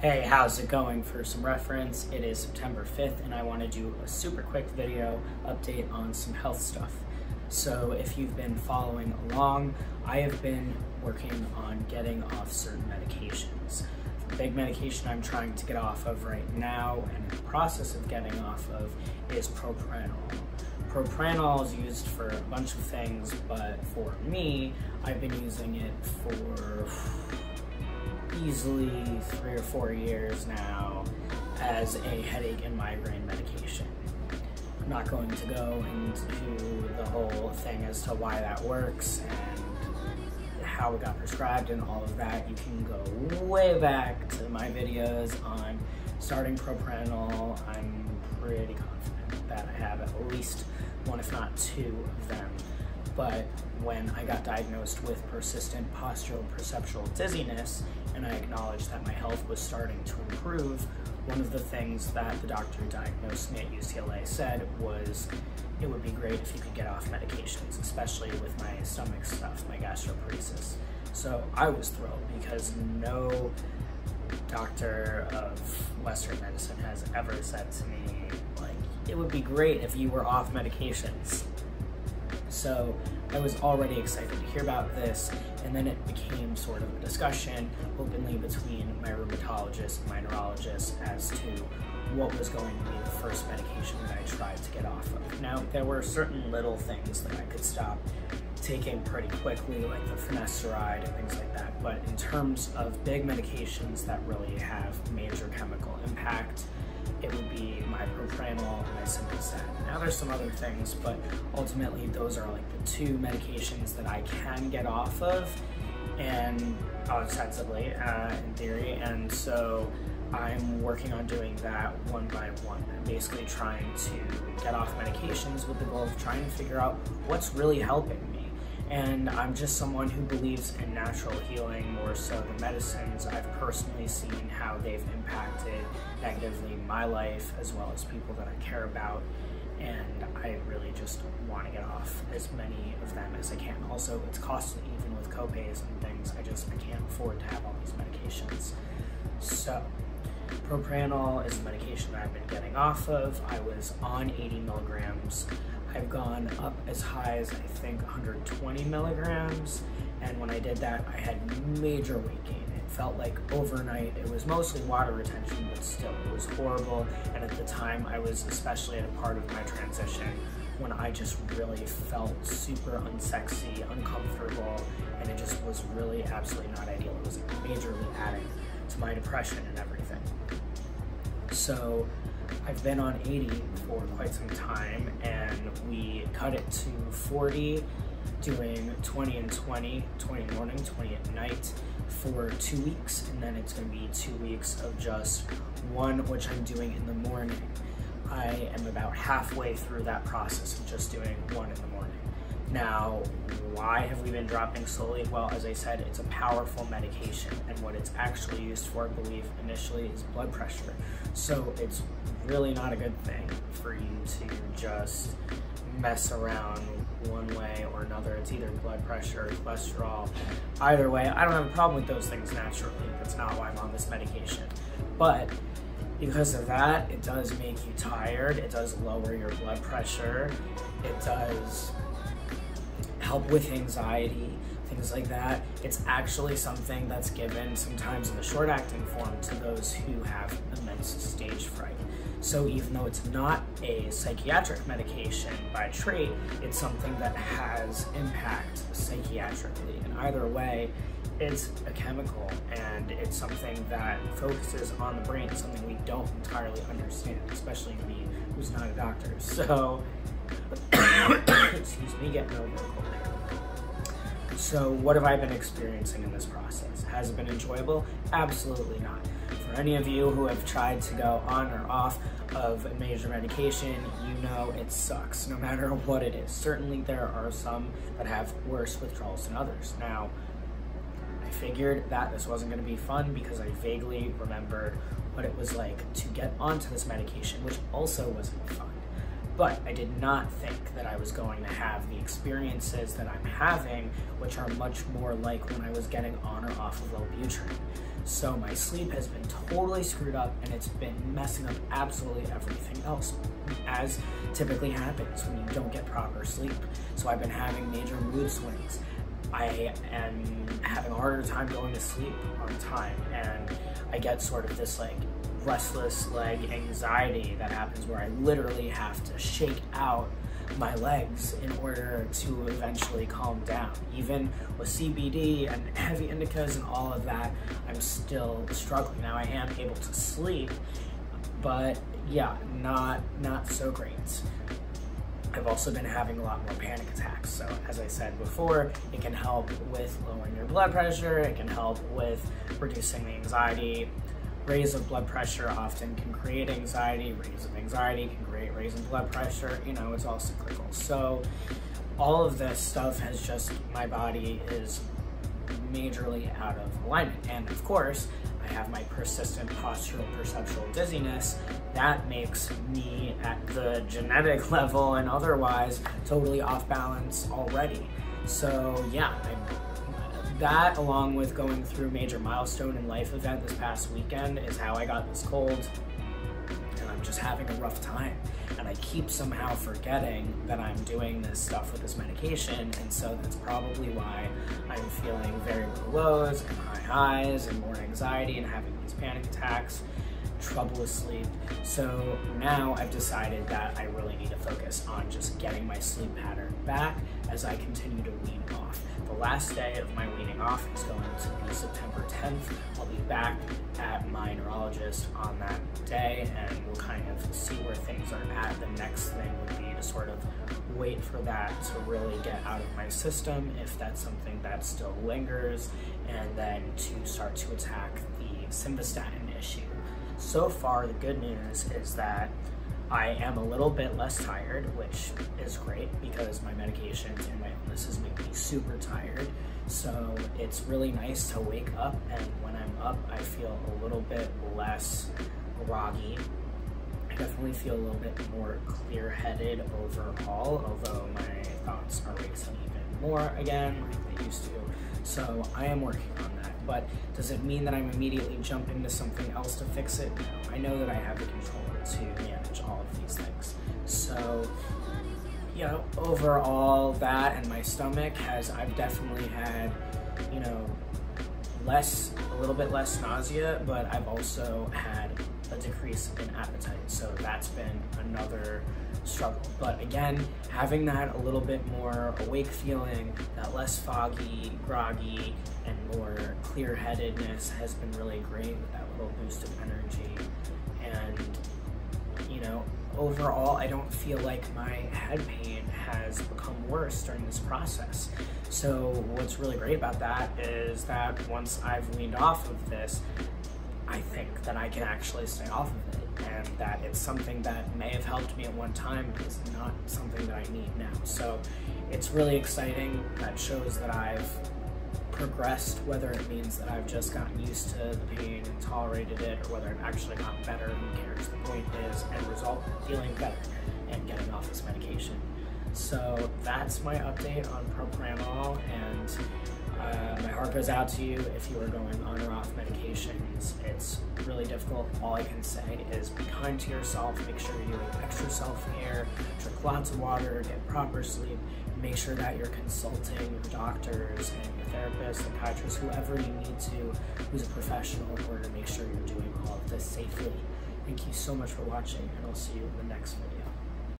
Hey, how's it going? For some reference, it is September 5th and I want to do a super quick video update on some health stuff. So if you've been following along, I have been working on getting off certain medications. The big medication I'm trying to get off of right now and in the process of getting off of is Propranolol. Propranolol is used for a bunch of things, but for me, I've been using it for easily 3 or 4 years now as a headache and migraine medication. I'm not going to go into the whole thing as to why that works and how it got prescribed and all of that. You can go way back to my videos on starting Propranolol. I'm pretty confident that I have at least one, if not two of them. But when I got diagnosed with persistent postural perceptual dizziness, and I acknowledged that my health was starting to improve, one of the things that the doctor who diagnosed me at UCLA said was, it would be great if you could get off medications, especially with my stomach stuff, my gastroparesis. So I was thrilled because no doctor of Western medicine has ever said to me, like, it would be great if you were off medications. So I was already excited to hear about this, and then it became sort of a discussion openly between my rheumatologist and my neurologist as to what was going to be the first medication that I tried to get off of. Now, there were certain little things that I could stop taking pretty quickly, like the finasteride and things like that, but in terms of big medications that really have major chemical impact, it would be my Propranolol and my Simvastatin. Now there's some other things, but ultimately those are like the two medications that I can get off of, and ostensibly, in theory, and so I'm working on doing that one by one. I'm basically trying to get off medications with the goal of trying to figure out what's really helping me. And I'm just someone who believes in natural healing more so than medicines. I've personally seen how they've impacted negatively my life as well as people that I care about. And I really just want to get off as many of them as I can. Also, it's costly, even with copays and things. I can't afford to have all these medications. So, Propranolol is the medication that I've been getting off of. I was on 80 milligrams. I've gone up as high as I think 120 milligrams, and when I did that, I had major weight gain. It felt like overnight. It was mostly water retention, but still, it was horrible. And at the time, I was especially at a part of my transition when I just really felt super unsexy, uncomfortable, and it just was really absolutely not ideal. It was like majorly adding to my depression and everything. So I've been on 80 for quite some time, and we cut it to 40, doing 20 and 20, 20 morning, 20 at night for 2 weeks, and then it's going to be 2 weeks of just one, which I'm doing in the morning. I am about halfway through that process of just doing one in the morning. Now, why have we been dropping slowly? Well, as I said, it's a powerful medication, and what it's actually used for, I believe, initially is blood pressure. So it's really not a good thing for you to just mess around one way or another. It's either blood pressure or cholesterol. Either way, I don't have a problem with those things naturally. That's not why I'm on this medication. But because of that, it does make you tired. It does lower your blood pressure. It does help with anxiety, things like that. It's actually something that's given sometimes in the short-acting form to those who have immense stage fright. So even though it's not a psychiatric medication by trait, it's something that has impact psychiatrically. And either way, it's a chemical, and it's something that focuses on the brain, something we don't entirely understand, especially me, who's not a doctor. So, excuse me, getting over a cold here. So what have I been experiencing in this process? Has it been enjoyable? Absolutely not. For any of you who have tried to go on or off of a major medication, you know it sucks, no matter what it is. Certainly there are some that have worse withdrawals than others. Now, I figured that this wasn't going to be fun because I vaguely remembered what it was like to get onto this medication, which also wasn't fun. But I did not think that I was going to have the experiences that I'm having, which are much more like when I was getting on or off of Wellbutrin. So my sleep has been totally screwed up, and it's been messing up absolutely everything else, as typically happens when you don't get proper sleep. So I've been having major mood swings. I am having a harder time going to sleep on time, and I get sort of this like restless leg anxiety that happens where I literally have to shake out my legs in order to eventually calm down. Even with CBD and heavy indicas and all of that, I'm still struggling. Now I am able to sleep, but yeah, not so great. I've also been having a lot more panic attacks. So as I said before, it can help with lowering your blood pressure, it can help with reducing the anxiety. Raise of blood pressure often can create anxiety, raise of anxiety can create raise in blood pressure, you know, it's all cyclical. So all of this stuff has just, my body is majorly out of alignment. And of course, I have my persistent postural perceptual dizziness that makes me at the genetic level and otherwise totally off balance already. So yeah, that, along with going through a major milestone in life event this past weekend, is how I got this cold, and I'm just having a rough time. And I keep somehow forgetting that I'm doing this stuff with this medication, and so that's probably why I'm feeling very low lows and high highs and more anxiety and having these panic attacks, trouble with sleep. So now I've decided that I really need to focus on just getting my sleep pattern back as I continue to wean off. The last day of my weaning off is going to be September 10th. I'll be back at my neurologist on that day, and we'll kind of see where things are at. The next thing would be to sort of wait for that to really get out of my system, if that's something that still lingers, and then to start to attack the simvastatin issue. So far, the good news is that I am a little bit less tired, which is great because my medications and my illnesses make me super tired. So it's really nice to wake up, and when I'm up, I feel a little bit less groggy. I definitely feel a little bit more clear-headed overall, although my thoughts are racing even more again, like they used to. So I am working on that. But does it mean that I'm immediately jumping into something else to fix it? No. I know that I have the control to manage all of these things. So, you know, overall, that and my stomach I've definitely had, you know, a little bit less nausea, but I've also had a decrease in appetite. So that's been another struggle. But again, having that a little bit more awake feeling, that less foggy, groggy, and more clear-headedness has been really great with that little boost of energy. And, you know, overall, I don't feel like my head pain has become worse during this process. So what's really great about that is that once I've weaned off of this, I think that I can actually stay off of it, and that it's something that may have helped me at one time, but is not something that I need now. So it's really exciting. That shows that I've progressed, whether it means that I've just gotten used to the pain and tolerated it, or whether I've actually gotten better. Who cares? The point is, end result, feeling better and getting off this medication. So that's my update on Propranolol, and my heart goes out to you if you are going on or off medications. It's really difficult. All I can say is be kind to yourself, make sure you're doing extra self-care, drink lots of water, get proper sleep, and make sure that you're consulting your doctors and your therapists, psychiatrists, whoever you need to, who's a professional, in order to make sure you're doing all of this safely. Thank you so much for watching, and I'll see you in the next video.